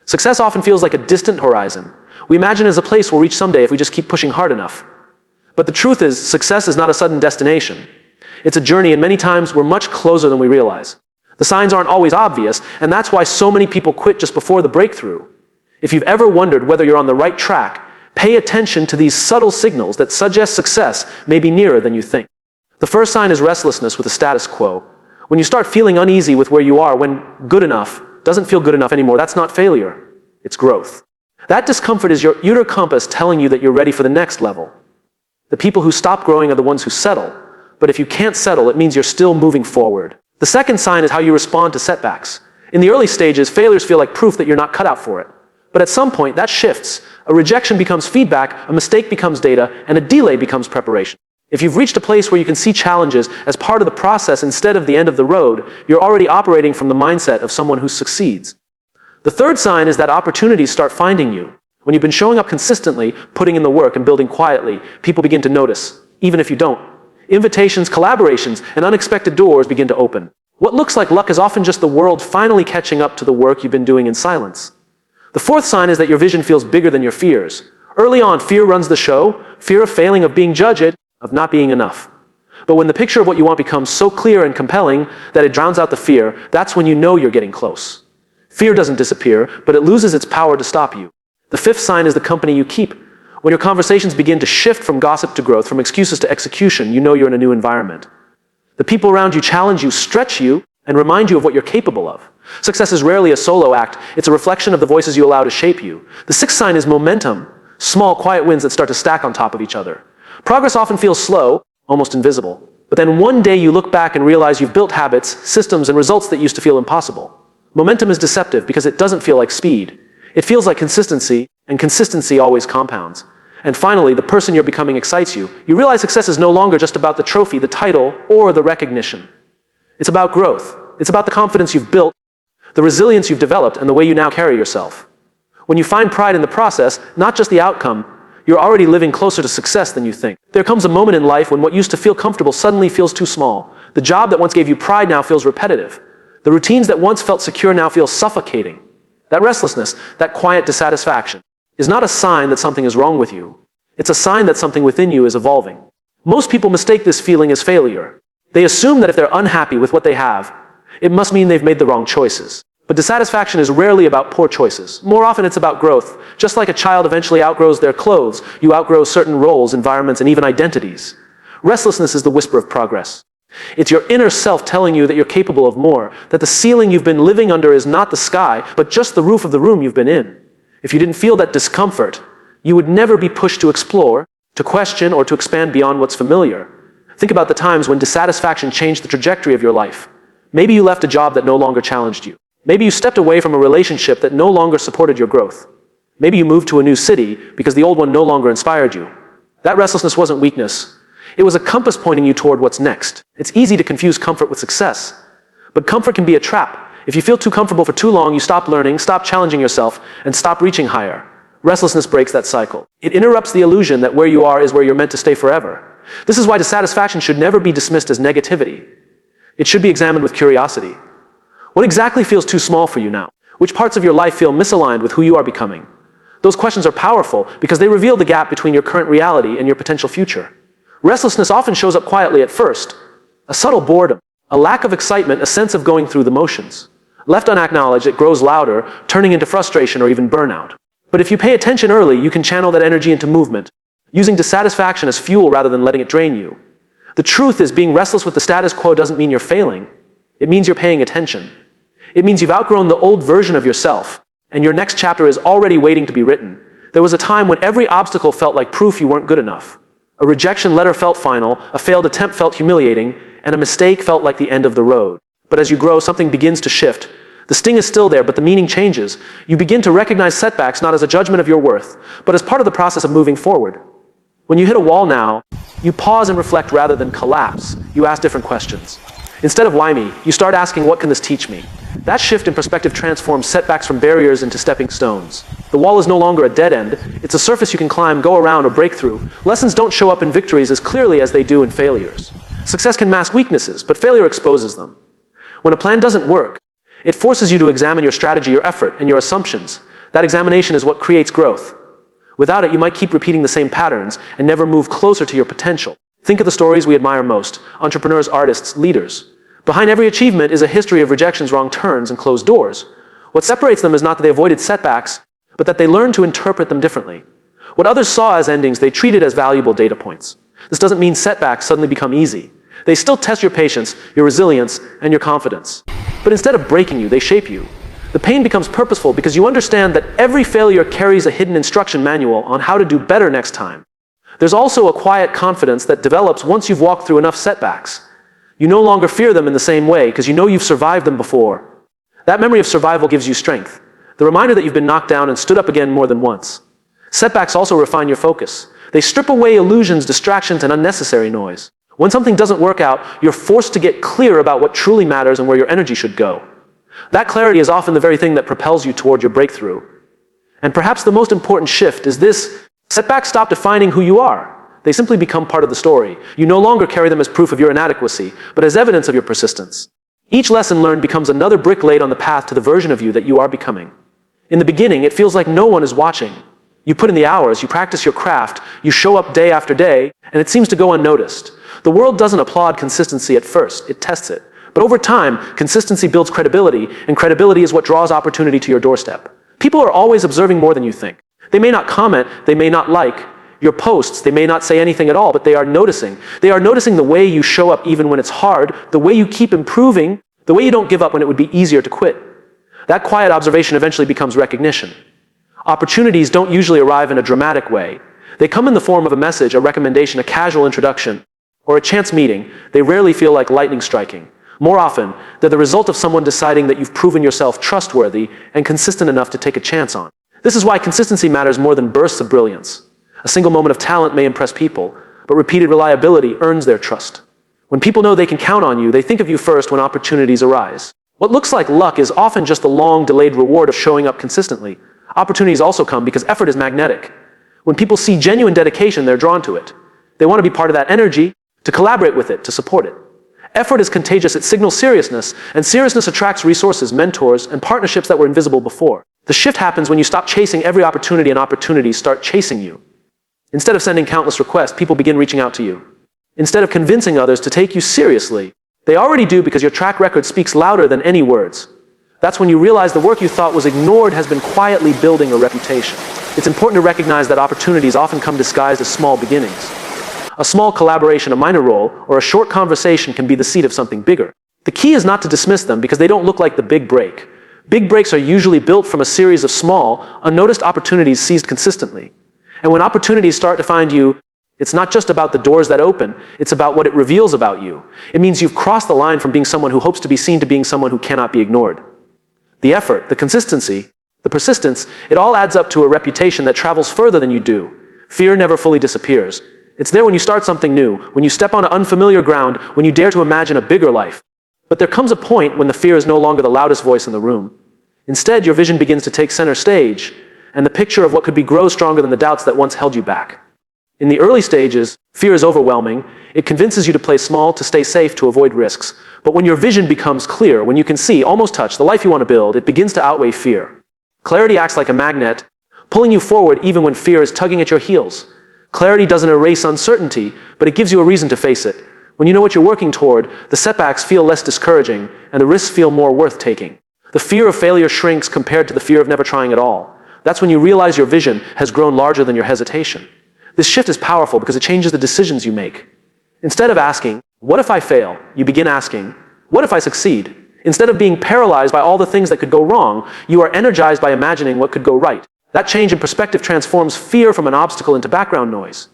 Success often feels like a distant horizon. We imagine it as a place we'll reach someday if we just keep pushing hard enough. But the truth is, success is not a sudden destination. It's a journey, and many times we're much closer than we realize. The signs aren't always obvious, and that's why so many people quit just before the breakthrough. If you've ever wondered whether you're on the right track, pay attention to these subtle signals that suggest success may be nearer than you think. The first sign is restlessness with the status quo. When you start feeling uneasy with where you are, when good enough doesn't feel good enough anymore, that's not failure, it's growth. That discomfort is your inner compass telling you that you're ready for the next level. The people who stop growing are the ones who settle, but if you can't settle, it means you're still moving forward. The second sign is how you respond to setbacks. In the early stages, failures feel like proof that you're not cut out for it. But at some point, that shifts. A rejection becomes feedback, a mistake becomes data, and a delay becomes preparation. If you've reached a place where you can see challenges as part of the process instead of the end of the road, you're already operating from the mindset of someone who succeeds. The third sign is that opportunities start finding you. When you've been showing up consistently, putting in the work, and building quietly, people begin to notice, even if you don't. Invitations, collaborations, and unexpected doors begin to open. What looks like luck is often just the world finally catching up to the work you've been doing in silence. The fourth sign is that your vision feels bigger than your fears. Early on, fear runs the show, fear of failing, of being judged, of not being enough. But when the picture of what you want becomes so clear and compelling that it drowns out the fear, that's when you know you're getting close. Fear doesn't disappear, but it loses its power to stop you. The fifth sign is the company you keep. When your conversations begin to shift from gossip to growth, from excuses to execution, you know you're in a new environment. The people around you challenge you, stretch you, and remind you of what you're capable of. Success is rarely a solo act. It's a reflection of the voices you allow to shape you. The sixth sign is momentum. Small, quiet wins that start to stack on top of each other. Progress often feels slow, almost invisible. But then one day you look back and realize you've built habits, systems, and results that used to feel impossible. Momentum is deceptive because it doesn't feel like speed. It feels like consistency, and consistency always compounds. And finally, the person you're becoming excites you. You realize success is no longer just about the trophy, the title, or the recognition. It's about growth. It's about the confidence you've built, the resilience you've developed, and the way you now carry yourself. When you find pride in the process, not just the outcome, you're already living closer to success than you think. There comes a moment in life when what used to feel comfortable suddenly feels too small. The job that once gave you pride now feels repetitive. The routines that once felt secure now feel suffocating. That restlessness, that quiet dissatisfaction, is not a sign that something is wrong with you. It's a sign that something within you is evolving. Most people mistake this feeling as failure. They assume that if they're unhappy with what they have, it must mean they've made the wrong choices. But dissatisfaction is rarely about poor choices. More often it's about growth. Just like a child eventually outgrows their clothes, you outgrow certain roles, environments, and even identities. Restlessness is the whisper of progress. It's your inner self telling you that you're capable of more, that the ceiling you've been living under is not the sky, but just the roof of the room you've been in. If you didn't feel that discomfort, you would never be pushed to explore, to question, or to expand beyond what's familiar. Think about the times when dissatisfaction changed the trajectory of your life. Maybe you left a job that no longer challenged you. Maybe you stepped away from a relationship that no longer supported your growth. Maybe you moved to a new city because the old one no longer inspired you. That restlessness wasn't weakness. It was a compass pointing you toward what's next. It's easy to confuse comfort with success. But comfort can be a trap. If you feel too comfortable for too long, you stop learning, stop challenging yourself, and stop reaching higher. Restlessness breaks that cycle. It interrupts the illusion that where you are is where you're meant to stay forever. This is why dissatisfaction should never be dismissed as negativity. It should be examined with curiosity. What exactly feels too small for you now? Which parts of your life feel misaligned with who you are becoming? Those questions are powerful because they reveal the gap between your current reality and your potential future. Restlessness often shows up quietly at first. A subtle boredom, a lack of excitement, a sense of going through the motions. Left unacknowledged, it grows louder, turning into frustration or even burnout. But if you pay attention early, you can channel that energy into movement, using dissatisfaction as fuel rather than letting it drain you. The truth is, being restless with the status quo doesn't mean you're failing. It means you're paying attention. It means you've outgrown the old version of yourself, and your next chapter is already waiting to be written. There was a time when every obstacle felt like proof you weren't good enough. A rejection letter felt final, a failed attempt felt humiliating, and a mistake felt like the end of the road. But as you grow, something begins to shift. The sting is still there, but the meaning changes. You begin to recognize setbacks not as a judgment of your worth, but as part of the process of moving forward. When you hit a wall now, you pause and reflect rather than collapse. You ask different questions. Instead of why me, you start asking, what can this teach me? That shift in perspective transforms setbacks from barriers into stepping stones. The wall is no longer a dead end. It's a surface you can climb, go around, or break through. Lessons don't show up in victories as clearly as they do in failures. Success can mask weaknesses, but failure exposes them. When a plan doesn't work, it forces you to examine your strategy, your effort, and your assumptions. That examination is what creates growth. Without it, you might keep repeating the same patterns and never move closer to your potential. Think of the stories we admire most: entrepreneurs, artists, leaders. Behind every achievement is a history of rejections, wrong turns, and closed doors. What separates them is not that they avoided setbacks, but that they learned to interpret them differently. What others saw as endings, they treated as valuable data points. This doesn't mean setbacks suddenly become easy. They still test your patience, your resilience, and your confidence. But instead of breaking you, they shape you. The pain becomes purposeful because you understand that every failure carries a hidden instruction manual on how to do better next time. There's also a quiet confidence that develops once you've walked through enough setbacks. You no longer fear them in the same way because you know you've survived them before. That memory of survival gives you strength, the reminder that you've been knocked down and stood up again more than once. Setbacks also refine your focus. They strip away illusions, distractions, and unnecessary noise. When something doesn't work out, you're forced to get clear about what truly matters and where your energy should go. That clarity is often the very thing that propels you toward your breakthrough. And perhaps the most important shift is this: setbacks stop defining who you are. They simply become part of the story. You no longer carry them as proof of your inadequacy, but as evidence of your persistence. Each lesson learned becomes another brick laid on the path to the version of you that you are becoming. In the beginning, it feels like no one is watching. You put in the hours, you practice your craft, you show up day after day, and it seems to go unnoticed. The world doesn't applaud consistency at first, it tests it. But over time, consistency builds credibility, and credibility is what draws opportunity to your doorstep. People are always observing more than you think. They may not comment, they may not like your posts, they may not say anything at all, but they are noticing. They are noticing the way you show up even when it's hard, the way you keep improving, the way you don't give up when it would be easier to quit. That quiet observation eventually becomes recognition. Opportunities don't usually arrive in a dramatic way. They come in the form of a message, a recommendation, a casual introduction, or a chance meeting. They rarely feel like lightning striking. More often, they're the result of someone deciding that you've proven yourself trustworthy and consistent enough to take a chance on. This is why consistency matters more than bursts of brilliance. A single moment of talent may impress people, but repeated reliability earns their trust. When people know they can count on you, they think of you first when opportunities arise. What looks like luck is often just the long, delayed reward of showing up consistently. Opportunities also come because effort is magnetic. When people see genuine dedication, they're drawn to it. They want to be part of that energy, to collaborate with it, to support it. Effort is contagious, it signals seriousness, and seriousness attracts resources, mentors, and partnerships that were invisible before. The shift happens when you stop chasing every opportunity and opportunities start chasing you. Instead of sending countless requests, people begin reaching out to you. Instead of convincing others to take you seriously, they already do because your track record speaks louder than any words. That's when you realize the work you thought was ignored has been quietly building a reputation. It's important to recognize that opportunities often come disguised as small beginnings. A small collaboration, a minor role, or a short conversation can be the seed of something bigger. The key is not to dismiss them because they don't look like the big break. Big breaks are usually built from a series of small, unnoticed opportunities seized consistently. And when opportunities start to find you, it's not just about the doors that open, it's about what it reveals about you. It means you've crossed the line from being someone who hopes to be seen to being someone who cannot be ignored. The effort, the consistency, the persistence, it all adds up to a reputation that travels further than you do. Fear never fully disappears. It's there when you start something new, when you step on unfamiliar ground, when you dare to imagine a bigger life. But there comes a point when the fear is no longer the loudest voice in the room. Instead, your vision begins to take center stage, and the picture of what could be grows stronger than the doubts that once held you back. In the early stages, fear is overwhelming. It convinces you to play small, to stay safe, to avoid risks. But when your vision becomes clear, when you can see, almost touch, the life you want to build, it begins to outweigh fear. Clarity acts like a magnet, pulling you forward even when fear is tugging at your heels. Clarity doesn't erase uncertainty, but it gives you a reason to face it. When you know what you're working toward, the setbacks feel less discouraging, and the risks feel more worth taking. The fear of failure shrinks compared to the fear of never trying at all. That's when you realize your vision has grown larger than your hesitation. This shift is powerful because it changes the decisions you make. Instead of asking, what if I fail? You begin asking, what if I succeed? Instead of being paralyzed by all the things that could go wrong, you are energized by imagining what could go right. That change in perspective transforms fear from an obstacle into background noise.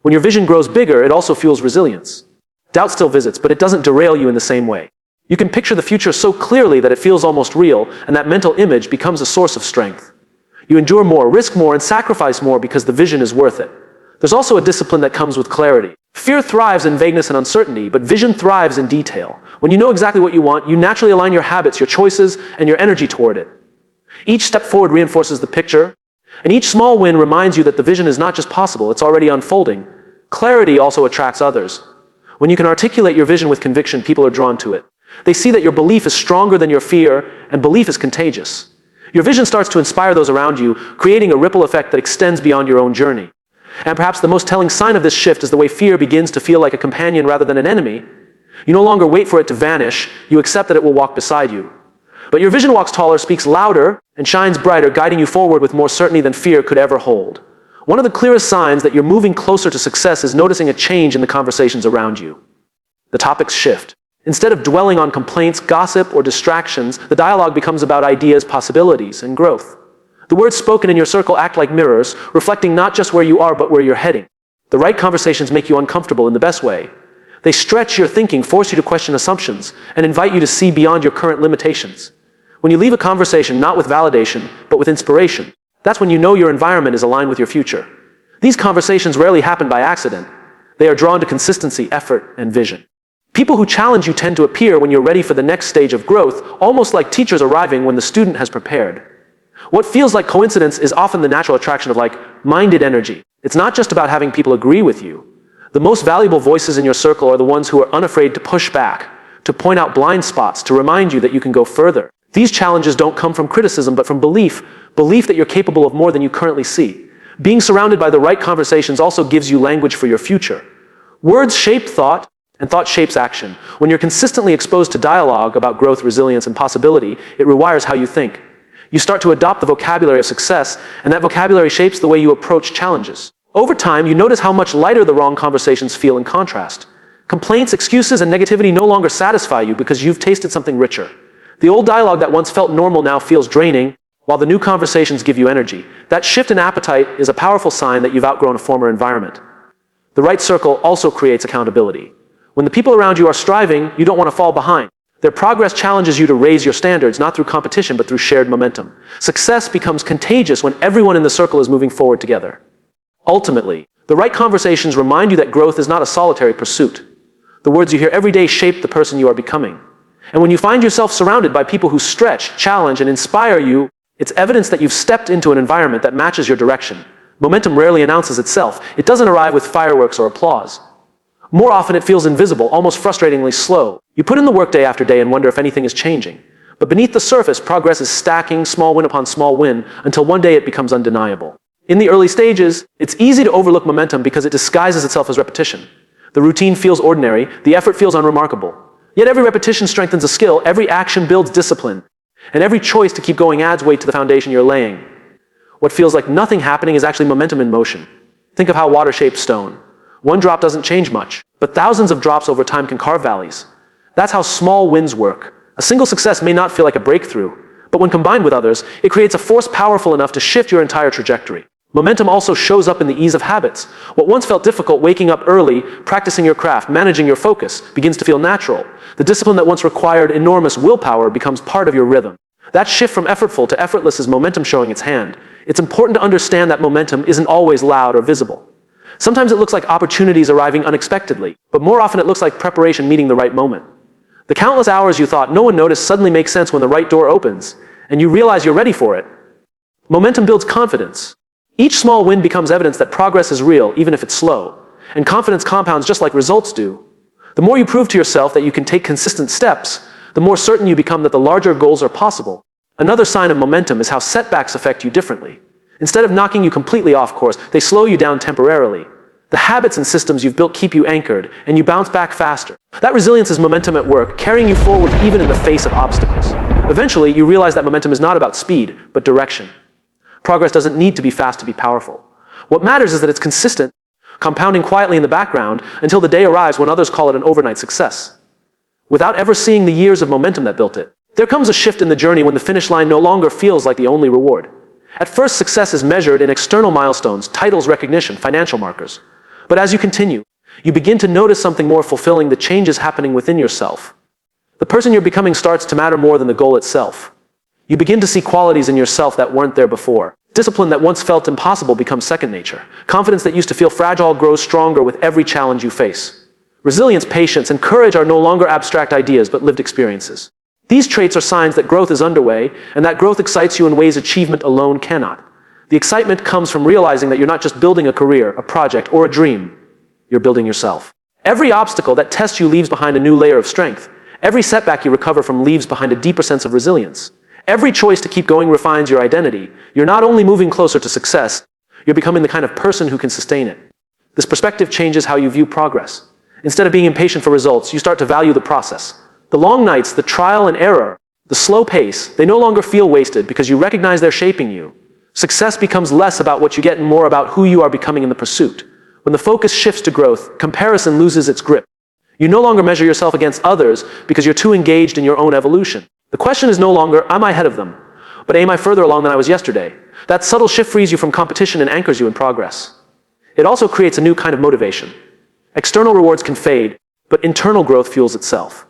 When your vision grows bigger, it also fuels resilience. Doubt still visits, but it doesn't derail you in the same way. You can picture the future so clearly that it feels almost real, and that mental image becomes a source of strength. You endure more, risk more, and sacrifice more because the vision is worth it. There's also a discipline that comes with clarity. Fear thrives in vagueness and uncertainty, but vision thrives in detail. When you know exactly what you want, you naturally align your habits, your choices, and your energy toward it. Each step forward reinforces the picture, and each small win reminds you that the vision is not just possible, it's already unfolding. Clarity also attracts others. When you can articulate your vision with conviction, people are drawn to it. They see that your belief is stronger than your fear, and belief is contagious. Your vision starts to inspire those around you, creating a ripple effect that extends beyond your own journey. And perhaps the most telling sign of this shift is the way fear begins to feel like a companion rather than an enemy. You no longer wait for it to vanish, you accept that it will walk beside you. But your vision walks taller, speaks louder, and shines brighter, guiding you forward with more certainty than fear could ever hold. One of the clearest signs that you're moving closer to success is noticing a change in the conversations around you. The topics shift. Instead of dwelling on complaints, gossip, or distractions, the dialogue becomes about ideas, possibilities, and growth. The words spoken in your circle act like mirrors, reflecting not just where you are, but where you're heading. The right conversations make you uncomfortable in the best way. They stretch your thinking, force you to question assumptions, and invite you to see beyond your current limitations. When you leave a conversation not with validation, but with inspiration, that's when you know your environment is aligned with your future. These conversations rarely happen by accident. They are drawn to consistency, effort, and vision. People who challenge you tend to appear when you're ready for the next stage of growth, almost like teachers arriving when the student has prepared. What feels like coincidence is often the natural attraction of like-minded energy. It's not just about having people agree with you. The most valuable voices in your circle are the ones who are unafraid to push back, to point out blind spots, to remind you that you can go further. These challenges don't come from criticism, but from belief that you're capable of more than you currently see. Being surrounded by the right conversations also gives you language for your future. Words shape thought, and thought shapes action. When you're consistently exposed to dialogue about growth, resilience, and possibility, it rewires how you think. You start to adopt the vocabulary of success, and that vocabulary shapes the way you approach challenges. Over time, you notice how much lighter the wrong conversations feel in contrast. Complaints, excuses, and negativity no longer satisfy you because you've tasted something richer. The old dialogue that once felt normal now feels draining, while the new conversations give you energy. That shift in appetite is a powerful sign that you've outgrown a former environment. The right circle also creates accountability. When the people around you are striving, you don't want to fall behind. Their progress challenges you to raise your standards, not through competition, but through shared momentum. Success becomes contagious when everyone in the circle is moving forward together. Ultimately, the right conversations remind you that growth is not a solitary pursuit. The words you hear every day shape the person you are becoming. And when you find yourself surrounded by people who stretch, challenge, and inspire you, it's evidence that you've stepped into an environment that matches your direction. Momentum rarely announces itself. It doesn't arrive with fireworks or applause. More often it feels invisible, almost frustratingly slow. You put in the work day after day and wonder if anything is changing. But beneath the surface, progress is stacking small win upon small win until one day it becomes undeniable. In the early stages, it's easy to overlook momentum because it disguises itself as repetition. The routine feels ordinary, the effort feels unremarkable. Yet every repetition strengthens a skill, every action builds discipline, and every choice to keep going adds weight to the foundation you're laying. What feels like nothing happening is actually momentum in motion. Think of how water shapes stone. One drop doesn't change much, but thousands of drops over time can carve valleys. That's how small wins work. A single success may not feel like a breakthrough, but when combined with others, it creates a force powerful enough to shift your entire trajectory. Momentum also shows up in the ease of habits. What once felt difficult, waking up early, practicing your craft, managing your focus, begins to feel natural. The discipline that once required enormous willpower becomes part of your rhythm. That shift from effortful to effortless is momentum showing its hand. It's important to understand that momentum isn't always loud or visible. Sometimes it looks like opportunities arriving unexpectedly, but more often it looks like preparation meeting the right moment. The countless hours you thought no one noticed suddenly make sense when the right door opens, and you realize you're ready for it. Momentum builds confidence. Each small win becomes evidence that progress is real, even if it's slow, and confidence compounds just like results do. The more you prove to yourself that you can take consistent steps, the more certain you become that the larger goals are possible. Another sign of momentum is how setbacks affect you differently. Instead of knocking you completely off course, they slow you down temporarily. The habits and systems you've built keep you anchored, and you bounce back faster. That resilience is momentum at work, carrying you forward even in the face of obstacles. Eventually, you realize that momentum is not about speed, but direction. Progress doesn't need to be fast to be powerful. What matters is that it's consistent, compounding quietly in the background until the day arrives when others call it an overnight success, without ever seeing the years of momentum that built it. There comes a shift in the journey when the finish line no longer feels like the only reward. At first, success is measured in external milestones, titles, recognition, financial markers. But as you continue, you begin to notice something more fulfilling, the changes happening within yourself. The person you're becoming starts to matter more than the goal itself. You begin to see qualities in yourself that weren't there before. Discipline that once felt impossible becomes second nature. Confidence that used to feel fragile grows stronger with every challenge you face. Resilience, patience, and courage are no longer abstract ideas, but lived experiences. These traits are signs that growth is underway, and that growth excites you in ways achievement alone cannot. The excitement comes from realizing that you're not just building a career, a project, or a dream. You're building yourself. Every obstacle that tests you leaves behind a new layer of strength. Every setback you recover from leaves behind a deeper sense of resilience. Every choice to keep going refines your identity. You're not only moving closer to success, you're becoming the kind of person who can sustain it. This perspective changes how you view progress. Instead of being impatient for results, you start to value the process. The long nights, the trial and error, the slow pace, they no longer feel wasted because you recognize they're shaping you. Success becomes less about what you get and more about who you are becoming in the pursuit. When the focus shifts to growth, comparison loses its grip. You no longer measure yourself against others because you're too engaged in your own evolution. The question is no longer, am I ahead of them? But am I further along than I was yesterday? That subtle shift frees you from competition and anchors you in progress. It also creates a new kind of motivation. External rewards can fade, but internal growth fuels itself.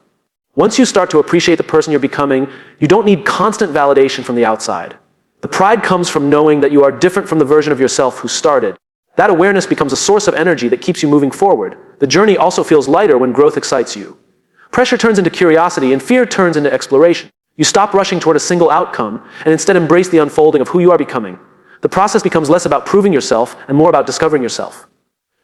Once you start to appreciate the person you're becoming, you don't need constant validation from the outside. The pride comes from knowing that you are different from the version of yourself who started. That awareness becomes a source of energy that keeps you moving forward. The journey also feels lighter when growth excites you. Pressure turns into curiosity and fear turns into exploration. You stop rushing toward a single outcome and instead embrace the unfolding of who you are becoming. The process becomes less about proving yourself and more about discovering yourself.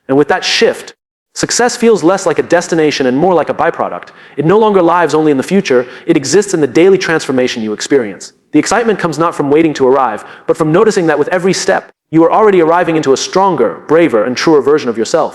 And with that shift, success feels less like a destination and more like a byproduct. It no longer lives only in the future, it exists in the daily transformation you experience. The excitement comes not from waiting to arrive, but from noticing that with every step, you are already arriving into a stronger, braver, and truer version of yourself.